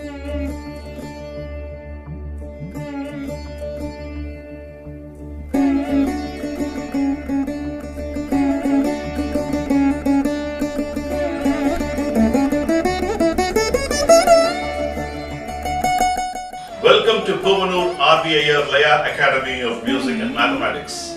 Welcome to PRV Iyer Laya Academy of Music and Mathematics.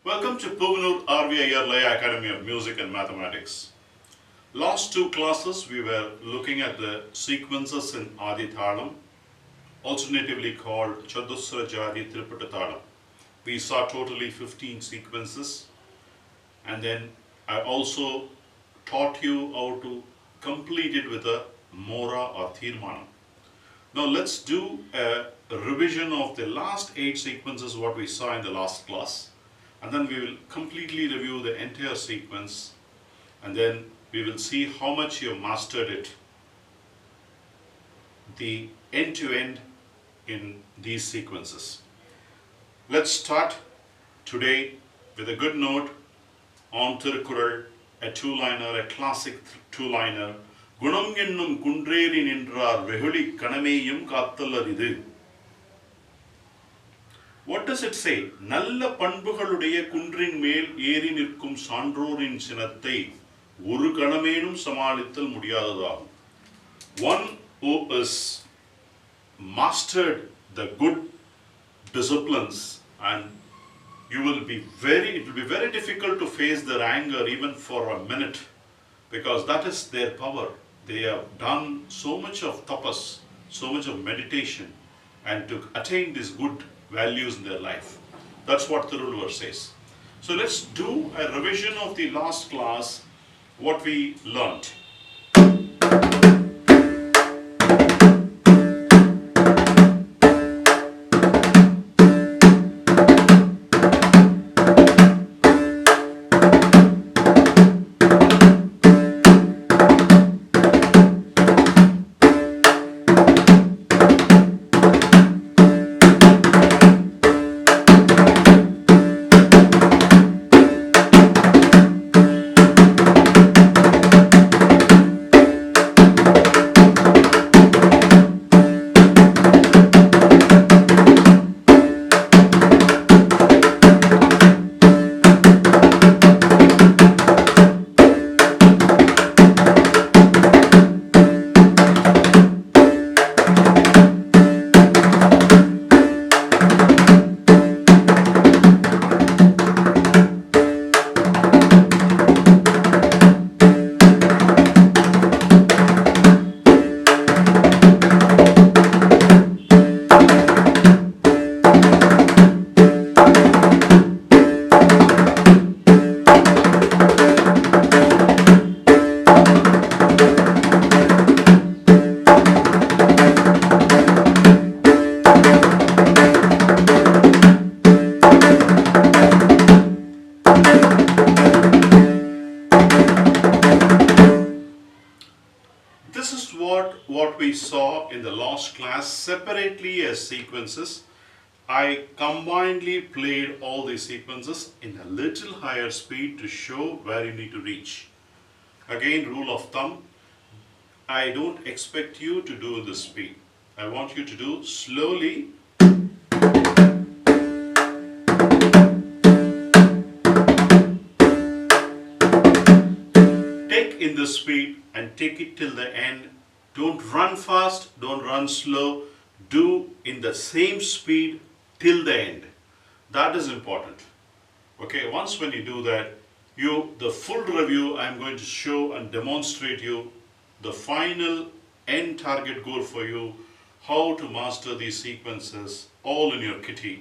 Welcome to PRV Iyer Laya Academy of Music and Mathematics. Last two classes we were looking at the sequences in Aadhi Thalam, alternatively called Chadusra Jadi Triputta Thalam. We saw totally 15 sequences, and then I also taught you how to complete it with a Mora or Thirmanam. Now let's do a revision of the last 8 sequences what we saw in the last class, and then we will completely review the entire sequence, and then we will see how much you have mastered it, the end-to-end in these sequences. Let's start today with a good note on Tirukkural, a two-liner, a classic two-liner. Gunam ennum kundreri nindrar vehuli kanameyum kaathalaridu. What does it say? Nalla panbugaluடைய குன்றின் மேல் ஏறி நிற்கும் சான்றோரின் சினத்தை ஒரு கணமேனும் சமாளித்தல் முடியாததாகும். One who is mastered the good disciplines, and it will be very difficult to face their anger even for a minute, because that is their power. They have done so much of tapas, so much of meditation, and to attain these good values in their life. That's what Tiruvallur says. So let's do a revision of the last class, what we learnt. What we saw in the last class separately as sequences. I combinedly played all these sequences in a little higher speed to show where you need to reach. Again, rule of thumb, I don't expect you to do this speed. I want you to do slowly. Take in the speed and take it till the end. Don't run fast, don't run slow. Do in the same speed till the end. That is important. Okay, once when you do that, the full review I'm going to show and demonstrate you the final end target goal for you, how to master these sequences all in your kitty.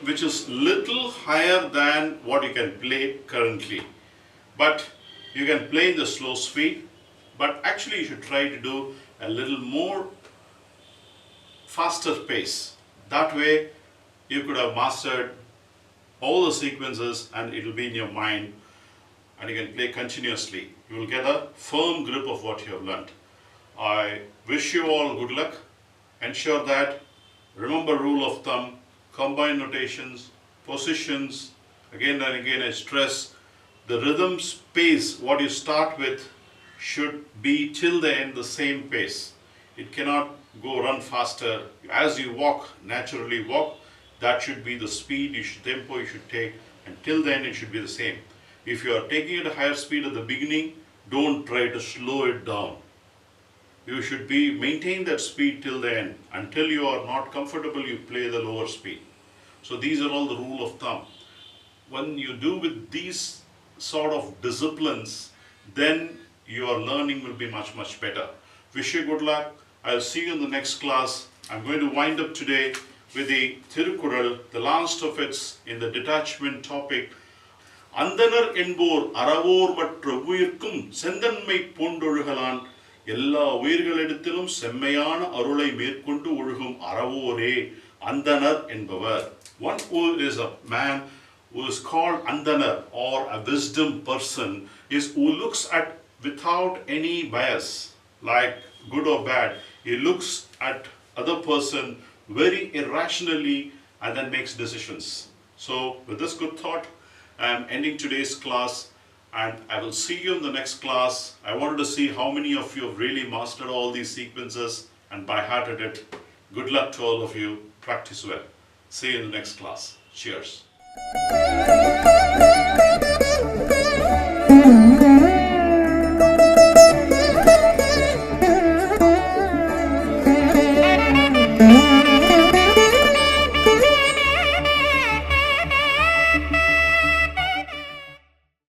which is little higher than what you can play currently. But you can play in the slow speed, but actually you should try to do a little more faster pace. That way you could have mastered all the sequences and it will be in your mind and you can play continuously. You will get a firm grip of what you have learnt. I wish you all good luck. Ensure that, remember rule of thumb, combined notations, positions, again and again I stress, the rhythm pace, what you start with should be till the end the same pace. It cannot go run faster. As you walk, naturally walk, that should be the speed, tempo you should take, and till then it should be the same. If you are taking it at a higher speed at the beginning, don't try to slow it down. You should maintain that speed till the end. Until you are not comfortable, you play the lower speed. So these are all the rule of thumb. When you do with these sort of disciplines, then your learning will be much, much better. Wish you good luck. I'll see you in the next class. I'm going to wind up today with the Thirukural, the last of its in the detachment topic. Andanar என்போர் அறவோர் மற்ற உயிர்க்கும் செந்தன்மை பூண்டொழுகலான் எல்லா உயிர்களிடத்திலும் செம்மையான அருளை மேற்கொண்டு ஒழுகும் அறவோரே அந்தனர் என்பவர். One who is a man who is called Andanar or a wisdom person is who looks at without any bias, like good or bad. He looks at other person very irrationally and then makes decisions. So with this good thought, I am ending today's class and I will see you in the next class. I wanted to see how many of you have really mastered all these sequences and by hearted it. Good luck to all of you. Practice well. See you in the next class. Cheers.